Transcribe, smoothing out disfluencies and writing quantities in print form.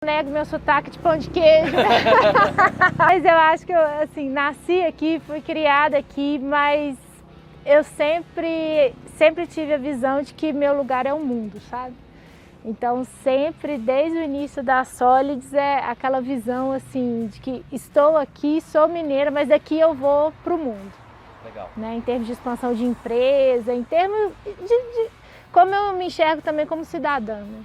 nego meu sotaque de pão de queijo. Mas eu acho que eu, assim, nasci aqui, fui criada aqui, mas eu sempre tive a visão de que meu lugar é o mundo, sabe? Então sempre, desde o início da Solids, é aquela visão assim, de que estou aqui, sou mineira, mas daqui eu vou para o mundo. Legal. Né? Em termos de expansão de empresa, em termos de como eu me enxergo também como cidadã. Né?